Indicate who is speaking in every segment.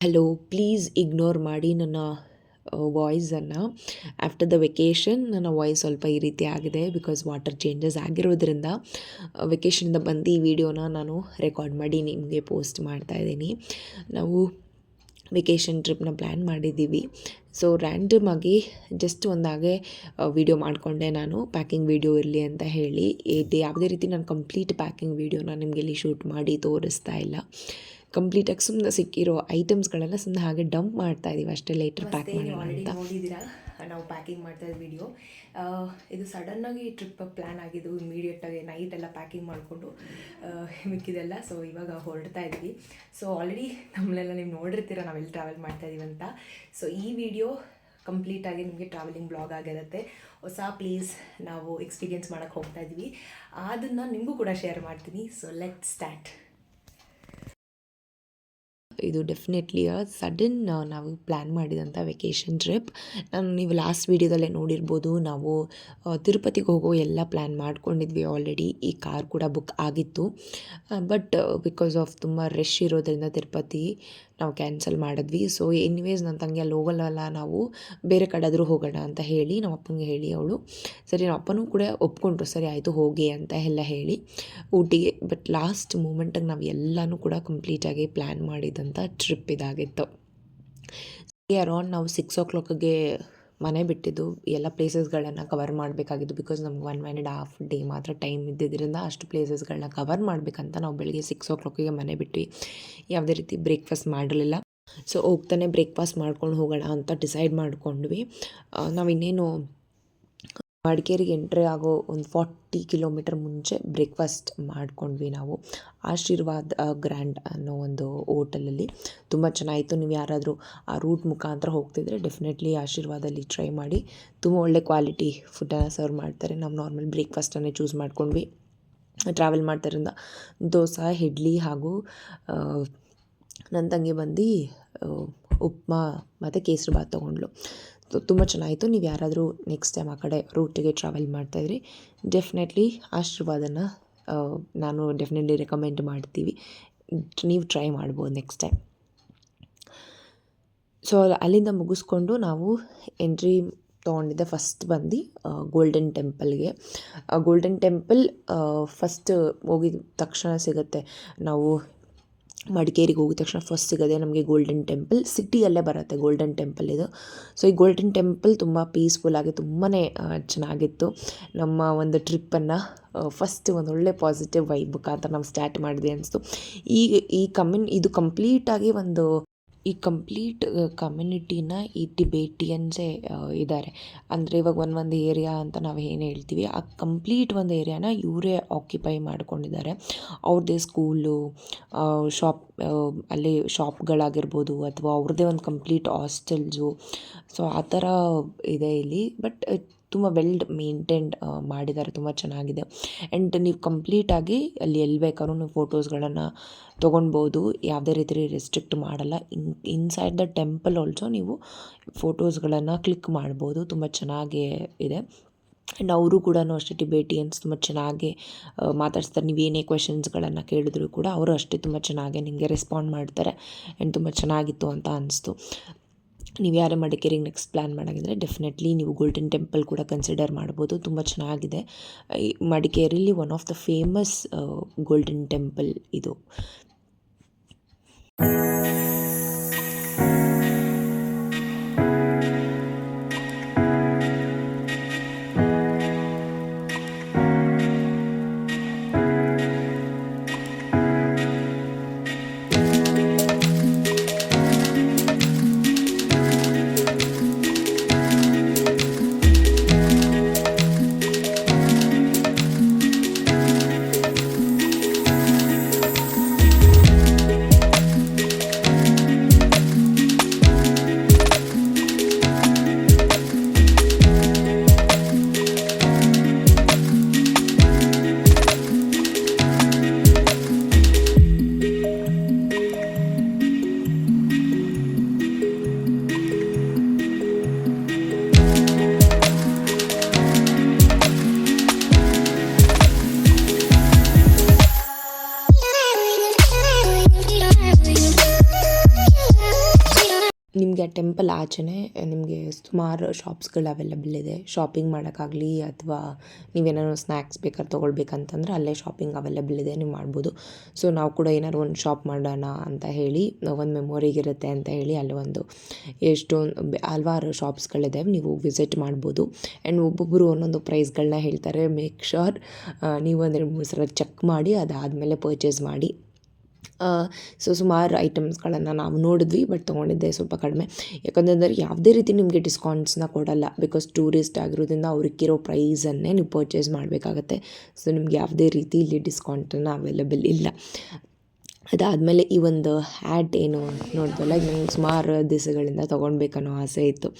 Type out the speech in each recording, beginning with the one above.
Speaker 1: Hello, please ignore ಮಾಡಿ ನನ್ನ ವಾಯ್ಸನ್ನು. After the vacation ನನ್ನ ವಾಯ್ಸ್ ಸ್ವಲ್ಪ ಈ ರೀತಿ ಆಗಿದೆ ಬಿಕಾಸ್ ವಾಟರ್ ಚೇಂಜಸ್ ಆಗಿರೋದ್ರಿಂದ ವೆಕೇಷನಿಂದ ಬಂದು ಈ ವಿಡಿಯೋನ ನಾನು ರೆಕಾರ್ಡ್ ಮಾಡಿ ನಿಮಗೆ ಪೋಸ್ಟ್ ಮಾಡ್ತಾಯಿದ್ದೀನಿ. ನಾವು ವೆಕೇಷನ್ ಟ್ರಿಪ್ನ ಪ್ಲ್ಯಾನ್ ಮಾಡಿದ್ದೀವಿ. ಸೊ ರ್ಯಾಂಡಮ್ ಆಗಿ ಜಸ್ಟ್ ಒಂದಾಗೆ ವಿಡಿಯೋ ಮಾಡಿಕೊಂಡೆ ನಾನು, ಪ್ಯಾಕಿಂಗ್ ವಿಡಿಯೋ ಇರಲಿ ಅಂತ ಹೇಳಿ. ಇದು ಯಾವುದೇ ರೀತಿ ನಾನು ಕಂಪ್ಲೀಟ್ ಪ್ಯಾಕಿಂಗ್ ವಿಡಿಯೋನ ನಿಮಗೆ ಇಲ್ಲಿ ಶೂಟ್ ಮಾಡಿ ತೋರಿಸ್ತಾ ಇಲ್ಲ. ಕಂಪ್ಲೀಟಾಗಿ ಸುಮ್ಮನೆ ಸಿಕ್ಕಿರೋ ಐಟಮ್ಸ್ಗಳೆಲ್ಲ ಸುಮ್ಮನೆ ಹಾಗೆ ಡಂಪ್ ಮಾಡ್ತಾ ಇದ್ದೀವಿ ಅಷ್ಟೇ, ಲೇಟರ್ ಪ್ಯಾಕ್ ಮಾಡೋಣ ಅಂತ. ನೋಡಿದ್ದೀರಾ ನಾವು ಪ್ಯಾಕಿಂಗ್ ಮಾಡ್ತಾ ಇದ್ದ ವಿಡಿಯೋ. ಇದು ಸಡನ್ನಾಗಿ ಟ್ರಿಪ್ ಪ್ಲ್ಯಾನ್ ಆಗಿದ್ದು, ಇಮಿಡಿಯೇಟಾಗಿ ನೈಟೆಲ್ಲ ಪ್ಯಾಕಿಂಗ್ ಮಾಡಿಕೊಂಡು ಮಿಕ್ಕಿದೆಲ್ಲ. ಸೊ ಇವಾಗ ಹೊರಡ್ತಾ ಇದ್ವಿ. ಸೊ ಆಲ್ರೆಡಿ ನಮ್ಮನ್ನೆಲ್ಲ ನೀವು ನೋಡಿರ್ತೀರ ನಾವೆಲ್ಲಿ ಟ್ರಾವೆಲ್ ಮಾಡ್ತಾ ಇದೀವಿ ಅಂತ. ಸೊ ಈ ವಿಡಿಯೋ ಕಂಪ್ಲೀಟಾಗಿ ನಿಮಗೆ ಟ್ರಾವೆಲಿಂಗ್ ಬ್ಲಾಗ್ ಆಗಿರುತ್ತೆ. ಹೊಸ ಪ್ಲೇಸ್ ನಾವು ಎಕ್ಸ್ಪೀರಿಯೆನ್ಸ್ ಮಾಡೋಕ್ಕೆ ಹೋಗ್ತಾ ಇದ್ವಿ, ಅದನ್ನು ನಿಮಗೂ ಕೂಡ ಶೇರ್ ಮಾಡ್ತೀನಿ. So let start. ಇದು ಡೆಫಿನೆಟ್ಲಿ ಸಡನ್ ನಾವು ಪ್ಲ್ಯಾನ್ ಮಾಡಿದಂಥ ವೆಕೇಷನ್ ಟ್ರಿಪ್. ನೀವು ಲಾಸ್ಟ್ ವೀಡಿಯೋದಲ್ಲೇ ನೋಡಿರ್ಬೋದು, ನಾವು ತಿರುಪತಿಗೆ ಹೋಗೋ ಎಲ್ಲ ಪ್ಲ್ಯಾನ್ ಮಾಡ್ಕೊಂಡಿದ್ವಿ ಆಲ್ರೆಡಿ. ಈ ಕಾರ್ ಕೂಡ ಬುಕ್ ಆಗಿತ್ತು, ಬಟ್ ಬಿಕಾಸ್ ಆಫ್ ತುಂಬ ರಶ್ ಇರೋದ್ರಿಂದ ತಿರುಪತಿ ನಾವು ಕ್ಯಾನ್ಸಲ್ ಮಾಡಿದ್ವಿ. ಸೊ ಎನಿವೇಸ್ ನನ್ನ ತಂಗಿ ಅಲ್ಲಿ ಹೋಗಲ್ಲ, ನಾವು ಬೇರೆ ಕಡೆ ಆದರೂ ಹೋಗೋಣ ಅಂತ ಹೇಳಿ ನಮ್ಮ ಅಪ್ಪನಿಗೆ ಹೇಳಿ ಅವಳು ಸರಿ, ನಮ್ಮ ಅಪ್ಪನೂ ಕೂಡ ಒಪ್ಕೊಂಡ್ರು, ಸರಿ ಆಯಿತು ಹೋಗಿ ಅಂತ ಎಲ್ಲ ಹೇಳಿ ಊಟಿಗೆ. ಬಟ್ ಲಾಸ್ಟ್ ಮೂಮೆಂಟಿಗೆ ನಾವು ಎಲ್ಲನೂ ಕೂಡ ಕಂಪ್ಲೀಟಾಗಿ ಪ್ಲ್ಯಾನ್ ಮಾಡಿದಂಥ ಟ್ರಿಪ್ ಇದಾಗಿತ್ತು. ಅರೌಂಡ್ ನಾವು 6 o'clockಗೆ ಮನೆ ಬಿಟ್ಟಿದ್ದು. ಎಲ್ಲ ಪ್ಲೇಸಸ್ಗಳನ್ನು ಕವರ್ ಮಾಡಬೇಕಾಗಿತ್ತು ಬಿಕಾಸ್ ನಮ್ಗೆ 1.5 ಡೇ ಮಾತ್ರ ಟೈಮ್ ಇದ್ದಿದ್ದರಿಂದ ಅಷ್ಟು ಪ್ಲೇಸಸ್ಗಳನ್ನ ಕವರ್ ಮಾಡಬೇಕಂತ ನಾವು ಬೆಳಗ್ಗೆ 6 o'clockಗೆ ಮನೆ ಬಿಟ್ವಿ. ಯಾವುದೇ ರೀತಿ ಬ್ರೇಕ್ಫಾಸ್ಟ್ ಮಾಡಿರಲಿಲ್ಲ. ಸೊ ಹೋಗ್ತಾನೆ ಬ್ರೇಕ್ಫಾಸ್ಟ್ ಮಾಡ್ಕೊಂಡು ಹೋಗೋಣ ಅಂತ ಡಿಸೈಡ್ ಮಾಡ್ಕೊಂಡ್ವಿ. ನಾವಿನ್ನೇನು ಮಡಿಕೇರಿಗೆ ಎಂಟ್ರಿ ಆಗೋ ಒಂದು 40 ಕಿಲೋಮೀಟರ್ ಮುಂಚೆ ಬ್ರೇಕ್ಫಾಸ್ಟ್ ಮಾಡ್ಕೊಂಡ್ವಿ ನಾವು ಆಶೀರ್ವಾದ್ ಗ್ರ್ಯಾಂಡ್ ಅನ್ನೋ ಒಂದು ಹೋಟೆಲಲ್ಲಿ. ತುಂಬ ಚೆನ್ನಾಗಿತ್ತು. ನೀವು ಯಾರಾದರೂ ಆ ರೂಟ್ ಮುಖಾಂತರ ಹೋಗ್ತಿದ್ರೆ ಡೆಫಿನೆಟ್ಲಿ ಆಶೀರ್ವಾದಲ್ಲಿ ಟ್ರೈ ಮಾಡಿ. ತುಂಬ ಒಳ್ಳೆ ಕ್ವಾಲಿಟಿ ಫುಡ್ಡನ್ನು ಸರ್ವ್ ಮಾಡ್ತಾರೆ. ನಾವು ನಾರ್ಮಲ್ ಬ್ರೇಕ್ಫಾಸ್ಟನ್ನೇ ಚೂಸ್ ಮಾಡ್ಕೊಂಡ್ವಿ. ಟ್ರಾವೆಲ್ ಮಾಡ್ತಾರಿಂದ ದೋಸೆ, ಇಡ್ಲಿ ಹಾಗೂ ನನ್ನ ತಂಗಿ ಬಂದು ಉಪ್ಮಾ ಮತ್ತು ಕೇಸರಿ ಬಾತ್ ತೊಗೊಂಡ್ಳು. ತುಂಬ ಚೆನ್ನಾಗಿತ್ತು. ನೀವು ಯಾರಾದರೂ ನೆಕ್ಸ್ಟ್ ಟೈಮ್ ಆ ಕಡೆ ರೂಟಿಗೆ ಟ್ರಾವೆಲ್ ಮಾಡ್ತಾಯಿದ್ರಿ ಡೆಫಿನೆಟ್ಲಿ ಆಶೀರ್ವಾದನ್ನು ನಾನು ಡೆಫಿನೆಟ್ಲಿ ರೆಕಮೆಂಡ್ ಮಾಡ್ತೀವಿ. ನೀವು ಟ್ರೈ ಮಾಡ್ಬೋದು ನೆಕ್ಸ್ಟ್ ಟೈಮ್. ಸೊ ಅಲ್ಲಿಂದ ಮುಗಿಸ್ಕೊಂಡು ನಾವು ಎಂಟ್ರಿ ತೊಗೊಂಡಿದ್ದೆ ಫಸ್ಟ್ ಬಂದು ಗೋಲ್ಡನ್ ಟೆಂಪಲ್ಗೆ. ಗೋಲ್ಡನ್ ಟೆಂಪಲ್ ಫಸ್ಟ್ ಹೋಗಿದ ತಕ್ಷಣ ಸಿಗುತ್ತೆ. ನಾವು ಮಡಿಕೇರಿಗೆ ಹೋಗಿದ ತಕ್ಷಣ ಫಸ್ಟ್ ಸಿಗೋದೆ ನಮಗೆ ಗೋಲ್ಡನ್ ಟೆಂಪಲ್. ಸಿಟಿಯಲ್ಲೇ ಬರುತ್ತೆ ಗೋಲ್ಡನ್ ಟೆಂಪಲ್ ಇದು. ಸೊ ಈ ಗೋಲ್ಡನ್ ಟೆಂಪಲ್ ತುಂಬ ಪೀಸ್ಫುಲ್ಲಾಗಿ ತುಂಬಾ ಚೆನ್ನಾಗಿತ್ತು. ನಮ್ಮ ಒಂದು ಟ್ರಿಪ್ಪನ್ನು ಫಸ್ಟ್ ಒಂದು ಒಳ್ಳೆ ಪಾಸಿಟಿವ್ ವೈಬ್ ಮುಖಾಂತರ ನಾವು ಸ್ಟಾರ್ಟ್ ಮಾಡಿದ್ವಿ ಅನಿಸ್ತು. ಇದು ಕಂಪ್ಲೀಟಾಗಿ ಈ ಕಂಪ್ಲೀಟ್ ಕಮ್ಯುನಿಟಿನ ಈ ಟಿಬೇಟಿಯನ್ಸೇ ಇದ್ದಾರೆ. ಅಂದರೆ ಇವಾಗ ಒಂದು ಏರಿಯಾ ಅಂತ ನಾವು ಏನು ಹೇಳ್ತೀವಿ, ಆ ಕಂಪ್ಲೀಟ್ ಒಂದು ಏರಿಯಾನ ಇವರೇ ಆಕ್ಯುಪೈ ಮಾಡ್ಕೊಂಡಿದ್ದಾರೆ. ಅವ್ರದ್ದೇ ಸ್ಕೂಲು, ಅಲ್ಲಿ ಶಾಪ್ಗಳಾಗಿರ್ಬೋದು ಅಥವಾ ಅವ್ರದ್ದೇ ಒಂದು ಕಂಪ್ಲೀಟ್ ಹಾಸ್ಟೆಲ್ಸು. ಸೊ ಆ ಥರ ಇದೆ ಇಲ್ಲಿ. ಬಟ್ ತುಂಬ ವೆಲ್ ಮೇಂಟೈನ್ಡ್ ಮಾಡಿದ್ದಾರೆ, ತುಂಬ ಚೆನ್ನಾಗಿದೆ. ಆ್ಯಂಡ್ ನೀವು ಕಂಪ್ಲೀಟಾಗಿ ಅಲ್ಲಿ ಎಲ್ಲಿ ಬೇಕಾದ್ರೂ ನೀವು ಫೋಟೋಸ್ಗಳನ್ನು ತೊಗೊಳ್ಬೋದು. ಯಾವುದೇ ರೀತಿ ರೆಸ್ಟ್ರಿಕ್ಟ್ ಮಾಡಲ್ಲ. ಇನ್ಸೈಡ್ ದ ಟೆಂಪಲ್ ಆಲ್ಸೋ ನೀವು ಫೋಟೋಸ್ಗಳನ್ನು ಕ್ಲಿಕ್ ಮಾಡ್ಬೋದು. ತುಂಬ ಚೆನ್ನಾಗೇ ಇದೆ. ಆ್ಯಂಡ್ ಅವರು ಕೂಡ ಅಷ್ಟೇ ಟಿಬೇಟಿಯನ್ಸ್ ತುಂಬ ಚೆನ್ನಾಗಿ ಮಾತಾಡ್ಸ್ತಾರೆ. ನೀವೇನೇ ಕ್ವೆಶನ್ಸ್ಗಳನ್ನು ಕೇಳಿದ್ರು ಕೂಡ ಅವರು ಅಷ್ಟೇ ತುಂಬ ಚೆನ್ನಾಗಿ ನಿಮಗೆ ರೆಸ್ಪಾಂಡ್ ಮಾಡ್ತಾರೆ. ಆ್ಯಂಡ್ ತುಂಬ ಚೆನ್ನಾಗಿತ್ತು ಅಂತ ಅನಿಸ್ತು. ನೀವು ಯಾರೇ ಮಡಿಕೇರಿಗೆ ನೆಕ್ಸ್ಟ್ ಪ್ಲ್ಯಾನ್ ಮಾಡೋಂಗಿದ್ರೆ ಡೆಫಿನೆಟ್ಲಿ ನೀವು ಗೋಲ್ಡನ್ ಟೆಂಪಲ್ ಕೂಡ ಕನ್ಸಿಡರ್ ಮಾಡ್ಬೋದು. ತುಂಬ ಚೆನ್ನಾಗಿದೆ. ಮಡಿಕೇರಿಲಿ one of the famous golden temple ಇದು. ನಿಮಗೆ ಆ ಟೆಂಪಲ್ ಆಚೆನೇ ನಿಮಗೆ ಸುಮಾರು ಶಾಪ್ಸ್ಗಳು ಅವೈಲಬಲ್ ಇದೆ. ಶಾಪಿಂಗ್ ಮಾಡೋಕ್ಕಾಗಲಿ ಅಥವಾ ನೀವೇನಾದ್ರು ಸ್ನ್ಯಾಕ್ಸ್ ಬೇಕಾದ್ರೆ ತೊಗೊಳ್ಬೇಕಂತಂದ್ರೆ ಅಲ್ಲೇ ಶಾಪಿಂಗ್ ಅವೈಲಬಲ್ ಇದೆ, ನೀವು ಮಾಡ್ಬೋದು. ಸೊ ನಾವು ಕೂಡ ಏನಾದ್ರು ಒಂದು ಶಾಪ್ ಮಾಡೋಣ ಅಂತ ಹೇಳಿ, ಒಂದು ಮೆಮೊರಿಗಿರುತ್ತೆ ಅಂತ ಹೇಳಿ ಅಲ್ಲಿ ಒಂದು ಹಲವಾರು ಶಾಪ್ಸ್ಗಳಿದೆ, ನೀವು ವಿಸಿಟ್ ಮಾಡ್ಬೋದು. ಆ್ಯಂಡ್ ಒಬ್ಬೊಬ್ಬರು ಒಂದೊಂದು ಪ್ರೈಸ್ಗಳನ್ನ ಹೇಳ್ತಾರೆ. ಮೇಕ್ ಶ್ಯೂರ್ ನೀವು ಒಂದು 2-3 ಸಲ ಚೆಕ್ ಮಾಡಿ ಅದಾದಮೇಲೆ ಪರ್ಚೇಸ್ ಮಾಡಿ. ಸೊ ಸುಮಾರು ಐಟಮ್ಸ್ಗಳನ್ನು ನಾವು ನೋಡಿದ್ವಿ, ಬಟ್ ತೊಗೊಂಡಿದ್ದೆ ಸ್ವಲ್ಪ ಕಡಿಮೆ. ಯಾಕಂತಂದರೆ ಯಾವುದೇ ರೀತಿ ನಿಮಗೆ ಡಿಸ್ಕೌಂಟ್ಸ್ನ ಕೊಡಲ್ಲ, ಬಿಕಾಸ್ ಟೂರಿಸ್ಟ್ ಆಗಿರೋದ್ರಿಂದ ಅವ್ರಿಗಿರೋ ಪ್ರೈಸನ್ನೇ ನೀವು ಪರ್ಚೇಸ್ ಮಾಡಬೇಕಾಗತ್ತೆ. ಸೊ ನಿಮ್ಗೆ ಯಾವುದೇ ರೀತಿ ಇಲ್ಲಿ ಡಿಸ್ಕೌಂಟನ್ನು ಅವೈಲಬಲ್ ಇಲ್ಲ. ಅದಾದಮೇಲೆ ಈ ಒಂದು ಹ್ಯಾಟ್ ಏನು ನೋಡಿದ್ವಲ್ಲ, ನಂಗೆ ಸುಮಾರು ದಿವಸಗಳಿಂದ ತೊಗೊಳ್ಬೇಕನ್ನೋ ಆಸೆ ಇತ್ತು.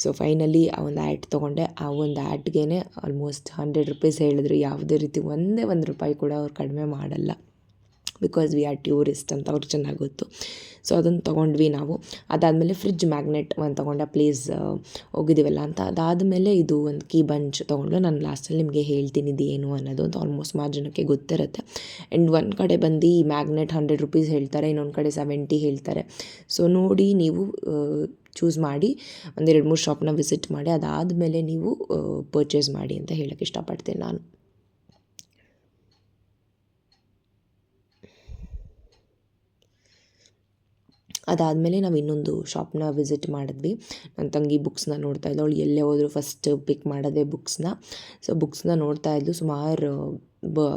Speaker 1: ಸೊ ಫೈನಲಿ ಆ ಒಂದು ಹ್ಯಾಟ್ ತೊಗೊಂಡೆ. ಆ ಒಂದು ಹ್ಯಾಟ್ಗೆ ಆಲ್ಮೋಸ್ಟ್ 100 ರೂಪೀಸ್ ಹೇಳಿದ್ರು. ಯಾವುದೇ ರೀತಿ ಒಂದೇ ₹1 ಕೂಡ ಅವ್ರು ಕಡಿಮೆ ಮಾಡಲ್ಲ, ಬಿಕಾಸ್ ವಿ ಆರ್ ಟ್ಯೂರಿಸ್ಟ್ ಅಂತ ಅವ್ರಿಗೆ ಚೆನ್ನಾಗಿ ಗೊತ್ತು. ಸೊ ಅದನ್ನು ತೊಗೊಂಡ್ವಿ ನಾವು. ಅದಾದಮೇಲೆ ಫ್ರಿಡ್ಜ್ ಮ್ಯಾಗ್ನೆಟ್ ಒಂದು ತೊಗೊಂಡೆ, ಪ್ಲೇಸ್ ಹೋಗಿದ್ದೀವಲ್ಲ ಅಂತ. ಅದಾದಮೇಲೆ ಇದು ಒಂದು ಕೀ ಬಂಚ್ ತೊಗೊಂಡು, ನಾನು ಲಾಸ್ಟಲ್ಲಿ ನಿಮಗೆ ಹೇಳ್ತೀನಿ ಇದು ಏನು ಅನ್ನೋದು ಅಂತ. ಆಲ್ಮೋಸ್ಟ್ ಸುಮಾರು ಜನಕ್ಕೆ ಗೊತ್ತಿರುತ್ತೆ. ಆ್ಯಂಡ್ ಒಂದು ಕಡೆ ಬಂದು ಈ ಮ್ಯಾಗ್ನೆಟ್ 100 ರೂಪೀಸ್ ಹೇಳ್ತಾರೆ, ಇನ್ನೊಂದು ಕಡೆ 70 ಹೇಳ್ತಾರೆ. ಸೊ ನೋಡಿ ನೀವು ಚೂಸ್ ಮಾಡಿ ಒಂದು 2-3 ಶಾಪ್ನ ವಿಸಿಟ್ ಮಾಡಿ ಅದಾದಮೇಲೆ ನೀವು ಪರ್ಚೇಸ್ ಮಾಡಿ ಅಂತ ಹೇಳೋಕ್ಕೆ ಇಷ್ಟಪಡ್ತೀನಿ ನಾನು. ಅದಾದಮೇಲೆ ನಾವು ಇನ್ನೊಂದು ಶಾಪ್ನ ವಿಸಿಟ್ ಮಾಡಿದ್ವಿ. ನನ್ನ ತಂಗಿ ಬುಕ್ಸ್ನ ನೋಡ್ತಾ ಇದ್ಲು. ಅವಳು ಎಲ್ಲೇ ಹೋದರೂ ಫಸ್ಟ್ ಪಿಕ್ ಮಾಡೋದೇ ಬುಕ್ಸ್ನ. ಸೊ ಬುಕ್ಸ್ನ ನೋಡ್ತಾ ಇದ್ಲು. ಸುಮಾರು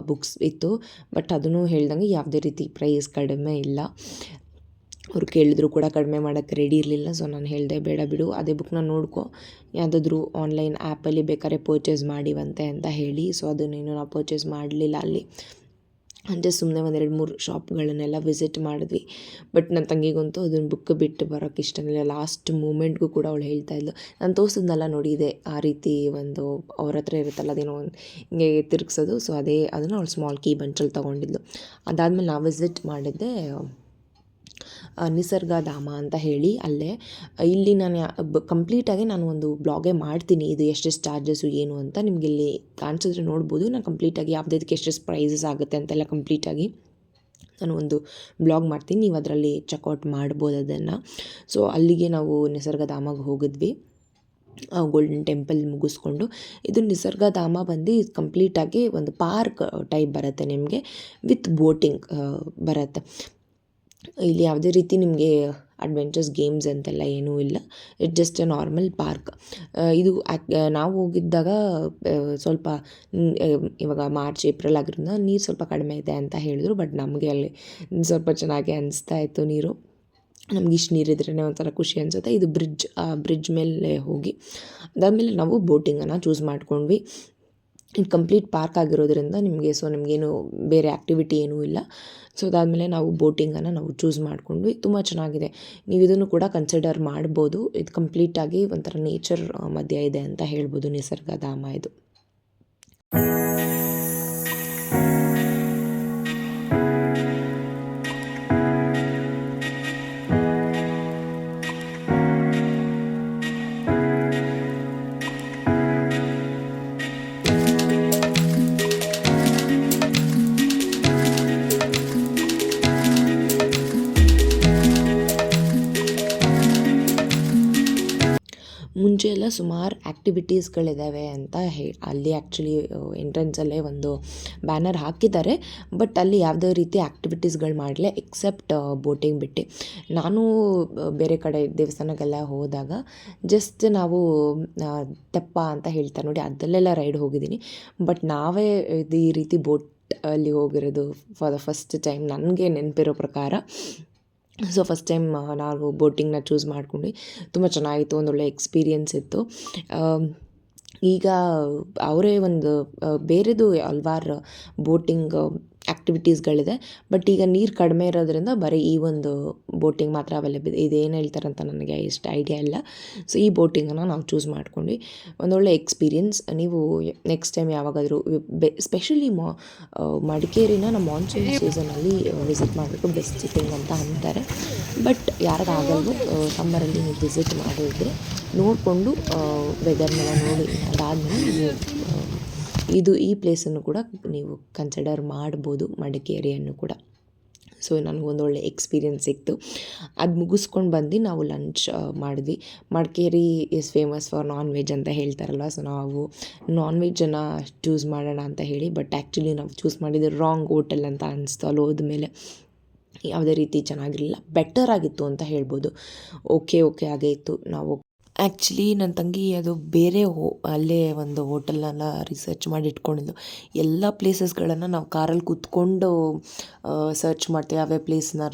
Speaker 1: ಬುಕ್ಸ್ ಇತ್ತು, ಬಟ್ ಅದನ್ನು ಹೇಳ್ದಂಗೆ ಯಾವುದೇ ರೀತಿ ಪ್ರೈಸ್ ಕಡಿಮೆ ಇಲ್ಲ. ಅವ್ರು ಕೇಳಿದ್ರು ಕೂಡ ಕಡಿಮೆ ಮಾಡೋಕ್ಕೆ ರೆಡಿ ಇರಲಿಲ್ಲ. ಸೊ ನಾನು ಹೇಳಿದೆ ಬೇಡ ಬಿಡು, ಅದೇ ಬುಕ್ನ ನೋಡ್ಕೊ, ಯಾವುದಾದ್ರೂ ಆನ್ಲೈನ್ ಆ್ಯಪಲ್ಲಿ ಬೇಕಾದ್ರೆ ಪರ್ಚೇಸ್ ಮಾಡಿವಂತೆ ಅಂತ ಹೇಳಿ. ಸೊ ಅದನ್ನೇನು ನಾವು ಪರ್ಚೇಸ್ ಮಾಡಲಿಲ್ಲ ಅಲ್ಲಿ. ಜಸ್ಟ್ ಸುಮ್ಮನೆ ಒಂದು 2-3 ಶಾಪ್ಗಳನ್ನೆಲ್ಲ ವಿಸಿಟ್ ಮಾಡಿದ್ವಿ. ಬಟ್ ನನ್ನ ತಂಗಿಗಂತೂ ಅದನ್ನು ಬುಕ್ ಬಿಟ್ಟು ಬರೋಕ್ಕೆ ಇಷ್ಟನಿಲ್ಲ. ಲಾಸ್ಟ್ ಮೂಮೆಂಟ್ಗೂ ಕೂಡ ಅವಳು ಹೇಳ್ತಾ ಇದ್ಲು, ನಾನು ತೋರಿಸಿದ್ನೆಲ್ಲ ನೋಡಿದೆ ಆ ರೀತಿ ಒಂದು ಅವ್ರ ಹತ್ರ ಇರುತ್ತಲ್ಲ ಅದೇನೋ ಹಿಂಗೆ ತಿರುಗಿಸೋದು. ಸೊ ಅದನ್ನು ಅವಳು ಸ್ಮಾಲ್ ಕೀ ಬಂಚಲ್ಲಿ ತೊಗೊಂಡಿದ್ಲು. ಅದಾದಮೇಲೆ ನಾವು ವಿಸಿಟ್ ಮಾಡಿದ್ದೆ ನಿಸರ್ಗಧಾಮ ಅಂತ ಹೇಳಿ ಅಲ್ಲೇ. ಇಲ್ಲಿ ನಾನು ಕಂಪ್ಲೀಟಾಗಿ ನಾನು ಒಂದು ಬ್ಲಾಗೇ ಮಾಡ್ತೀನಿ, ಇದು ಎಷ್ಟೆಷ್ಟು ಚಾರ್ಜಸ್ಸು ಏನು ಅಂತ. ನಿಮಗೆ ಇಲ್ಲಿ ಕಾಣಿಸಿದ್ರೆ ನೋಡ್ಬೋದು. ನಾನು ಕಂಪ್ಲೀಟಾಗಿ ಯಾವುದಕ್ಕೆ ಎಷ್ಟೆಷ್ಟು ಪ್ರೈಸಸ್ ಆಗುತ್ತೆ ಅಂತೆಲ್ಲ ಕಂಪ್ಲೀಟಾಗಿ ನಾನು ಒಂದು ಬ್ಲಾಗ್ ಮಾಡ್ತೀನಿ, ನೀವು ಅದರಲ್ಲಿ ಚೆಕ್ಔಟ್ ಮಾಡ್ಬೋದು ಅದನ್ನು. ಸೊ ಅಲ್ಲಿಗೆ ನಾವು ನಿಸರ್ಗಧಾಮಗೆ ಹೋಗಿದ್ವಿ, ಗೋಲ್ಡನ್ ಟೆಂಪಲ್ ಮುಗಿಸ್ಕೊಂಡು. ಇದು ನಿಸರ್ಗಧಾಮ ಬಂದು ಕಂಪ್ಲೀಟಾಗಿ ಒಂದು ಪಾರ್ಕ್ ಟೈಪ್ ಬರುತ್ತೆ ನಿಮಗೆ, ವಿತ್ ಬೋಟಿಂಗ್ ಬರುತ್ತೆ. ಇಲ್ಲಿ ಯಾವುದೇ ರೀತಿ ನಿಮಗೆ ಅಡ್ವೆಂಚರ್ಸ್ ಗೇಮ್ಸ್ ಅಂತೆಲ್ಲ ಏನೂ ಇಲ್ಲ. It just A normal park. ಇದು ನಾವು ಹೋಗಿದ್ದಾಗ ಸ್ವಲ್ಪ ಇವಾಗ ಮಾರ್ಚ್ ಏಪ್ರಿಲ್ ಆಗಿರೋದ್ರಿಂದ ನೀರು ಸ್ವಲ್ಪ ಕಡಿಮೆ ಇದೆ ಅಂತ ಹೇಳಿದ್ರು. ಬಟ್ ನಮಗೆ ಅಲ್ಲಿ ಸ್ವಲ್ಪ ಚೆನ್ನಾಗಿ ಅನಿಸ್ತಾ ಇತ್ತು ನೀರು. ನಮ್ಗೆ ಇಷ್ಟು ನೀರಿದ್ರೇ ಒಂಥರ ಖುಷಿ ಅನಿಸುತ್ತೆ. ಇದು ಬ್ರಿಡ್ಜ್ ಮೇಲೆ ಹೋಗಿ ಅದಾದಮೇಲೆ ನಾವು ಬೋಟಿಂಗನ್ನು ಚೂಸ್ ಮಾಡ್ಕೊಂಡ್ವಿ. ಇದು ಕಂಪ್ಲೀಟ್ ಪಾರ್ಕ್ ಆಗಿರೋದ್ರಿಂದ ನಿಮಗೆ ನಿಮಗೇನು ಬೇರೆ ಆ್ಯಕ್ಟಿವಿಟಿ ಏನೂ ಇಲ್ಲ. ಸೊ ಅದಾದಮೇಲೆ ನಾವು ಬೋಟಿಂಗನ್ನು ನಾವು ಚೂಸ್ ಮಾಡ್ಕೊಂಡ್ವಿ. ತುಂಬ ಚೆನ್ನಾಗಿದೆ, ನೀವು ಇದನ್ನು ಕೂಡ ಕನ್ಸಿಡರ್ ಮಾಡ್ಬೋದು. ಇದು ಕಂಪ್ಲೀಟಾಗಿ ಒಂಥರ ನೇಚರ್ ಮಧ್ಯೆ ಇದೆ ಅಂತ ಹೇಳ್ಬೋದು ನಿಸರ್ಗಧಾಮ ಇದು. ಮುಂಚೆ ಎಲ್ಲ ಸುಮಾರು ಆ್ಯಕ್ಟಿವಿಟೀಸ್ಗಳಿದ್ದಾವೆ ಅಂತ ಅಲ್ಲಿ ಆ್ಯಕ್ಚುಲಿ ಎಂಟ್ರೆನ್ಸಲ್ಲೇ ಒಂದು ಬ್ಯಾನರ್ ಹಾಕಿದ್ದಾರೆ. ಬಟ್ ಅಲ್ಲಿ ಯಾವುದೇ ರೀತಿ ಆ್ಯಕ್ಟಿವಿಟೀಸ್ಗಳು ಮಾಡಲಿಲ್ಲ ಎಕ್ಸೆಪ್ಟ್ ಬೋಟಿಂಗ್ ಬಿಟ್ಟು. ನಾನು ಬೇರೆ ಕಡೆ ದೇವಸ್ಥಾನಕ್ಕೆಲ್ಲ ಹೋದಾಗ ಜಸ್ಟ್ ನಾವು ತೆಪ್ಪ ಅಂತ ಹೇಳ್ತಾರೆ ನೋಡಿ, ಅದರಲ್ಲೆಲ್ಲ ರೈಡ್ ಹೋಗಿದ್ದೀನಿ. ಬಟ್ ನಾವೇ ಈ ರೀತಿ ಬೋಟ್ ಅಲ್ಲಿ ಹೋಗಿರೋದು ಫಾರ್ ದ ಫಸ್ಟ್ ಟೈಮ್ ನನಗೆ ನೆನಪಿರೋ ಪ್ರಕಾರ. ಸೊ ಫಸ್ಟ್ ಟೈಮ್ ನಾವು ಬೋಟಿಂಗ್ನ ಚೂಸ್ ಮಾಡ್ಕೊಂಡ್ವಿ. ತುಂಬ ಚೆನ್ನಾಗಿತ್ತು, ಒಂದೊಳ್ಳೆ ಎಕ್ಸ್ಪೀರಿಯೆನ್ಸ್ ಇತ್ತು. ಈಗ ಅವರೇ ಒಂದು ಬೇರೆದು ಹಲ್ವಾರು ಬೋಟಿಂಗ್ ಆ್ಯಕ್ಟಿವಿಟೀಸ್ಗಳಿದೆ. ಬಟ್ ಈಗ ನೀರು ಕಡಿಮೆ ಇರೋದ್ರಿಂದ ಬರೀ ಈ ಒಂದು ಬೋಟಿಂಗ್ ಮಾತ್ರ ಅವೈಲೇಬಲ್. ಇದೇನು ಹೇಳ್ತಾರಂತ ನನಗೆ ಇಷ್ಟು ಐಡಿಯಾ ಇಲ್ಲ. ಸೊ ಈ ಬೋಟಿಂಗನ್ನು ನಾವು ಚೂಸ್ ಮಾಡ್ಕೊಂಡ್ವಿ. ಒಂದೊಳ್ಳೆ ಎಕ್ಸ್ಪೀರಿಯೆನ್ಸ್. ನೀವು ನೆಕ್ಸ್ಟ್ ಟೈಮ್ ಯಾವಾಗಾದರೂ ಸ್ಪೆಷಲಿ ಮಡಿಕೇರಿನ ನಮ್ಮ ಮಾನ್ಸೂನ್ ಸೀಸನಲ್ಲಿ ವಿಸಿಟ್ ಮಾಡಬೇಕು, ಬೆಸ್ಟ್ ಥಿಂಗ್ ಅಂತ ಅಂತಾರೆ. ಬಟ್ ಯಾರಿಗಾಗಲ್ವೋ ಸಮ್ಮರಲ್ಲಿ ನೀವು ವಿಸಿಟ್ ಮಾಡಿದ್ರೆ ನೋಡಿಕೊಂಡು ವೆದರ್ನೆಲ್ಲ ನೋಡಿ ಅದಾದಮೇಲೆ ನೀವು ಈ ಪ್ಲೇಸನ್ನು ಕೂಡ ನೀವು ಕನ್ಸಿಡರ್ ಮಾಡ್ಬೋದು, ಮಡಿಕೇರಿಯನ್ನು ಕೂಡ. ಸೊ ನನಗೊಂದೊಳ್ಳೆ ಎಕ್ಸ್ಪೀರಿಯೆನ್ಸ್ ಸಿಕ್ತು. ಅದು ಮುಗಿಸ್ಕೊಂಡು ಬಂದು ನಾವು ಲಂಚ್ ಮಾಡಿದ್ವಿ. Madikeri is famous for non veg ಅಂತ ಹೇಳ್ತಾರಲ್ವ, ಸೊ ನಾವು ನಾನ್ ವೆಜ್ಜನ್ನು ಚೂಸ್ ಮಾಡೋಣ ಅಂತ ಹೇಳಿ, ಬಟ್ ಆ್ಯಕ್ಚುಲಿ ನಾವು ಚೂಸ್ ಮಾಡಿದ್ದು ರಾಂಗ್ ಹೋಟೆಲ್ ಅಂತ ಅನಿಸ್ತು. ಅಲ್ಲಿ ಹೋದ್ಮೇಲೆ ಯಾವುದೇ ರೀತಿ ಚೆನ್ನಾಗಿರಲಿಲ್ಲ, ಬೆಟರ್ ಆಗಿತ್ತು ಅಂತ ಹೇಳ್ಬೋದು. ಓಕೆ ಹಾಗೇ ಇತ್ತು. ನಾವು ಆ್ಯಕ್ಚುಲಿ ನನ್ನ ತಂಗಿ ಅದು ಬೇರೆ ಅಲ್ಲೇ ಒಂದು ಹೋಟೆಲನ್ನ ರಿಸರ್ಚ್ ಮಾಡಿ ಇಟ್ಕೊಂಡಿದ್ದು. ಎಲ್ಲ ಪ್ಲೇಸಸ್ಗಳನ್ನು ನಾವು ಕಾರಲ್ಲಿ ಕೂತ್ಕೊಂಡು ಸರ್ಚ್ ಮಾಡ್ತೀವಿ, ಯಾವ್ಯಾವ ಪ್ಲೇಸ್ನ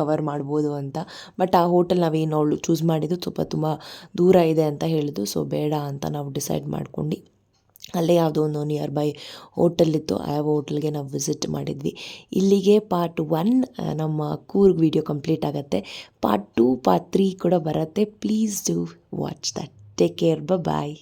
Speaker 1: ಕವರ್ ಮಾಡ್ಬೋದು ಅಂತ. ಬಟ್ ಆ ಹೋಟೆಲ್ ನಾವೇನು ಅವಳು ಚೂಸ್ ಮಾಡಿದ್ದು ತುಂಬ ದೂರ ಇದೆ ಅಂತ ಹೇಳಿದ್ದು. ಸೊ ಬೇಡ ಅಂತ ನಾವು ಡಿಸೈಡ್ ಮಾಡ್ಕೊಂಡು ಅಲ್ಲೇ ಯಾವುದೋ ಒಂದು ನಿಯರ್ ಬೈ ಹೋಟೆಲಿತ್ತು, ಆ ಹೋಟೆಲ್ಗೆ ನಾವು ವಿಸಿಟ್ ಮಾಡಿದ್ವಿ. ಇಲ್ಲಿಗೆ ಪಾರ್ಟ್ 1 ನಮ್ಮ ಕೂರ್ಗ್ ವಿಡಿಯೋ ಕಂಪ್ಲೀಟ್ ಆಗುತ್ತೆ. ಪಾರ್ಟ್ 2 ಪಾರ್ಟ್ 3 ಕೂಡ ಬರುತ್ತೆ. Please do watch that. Take care, bye.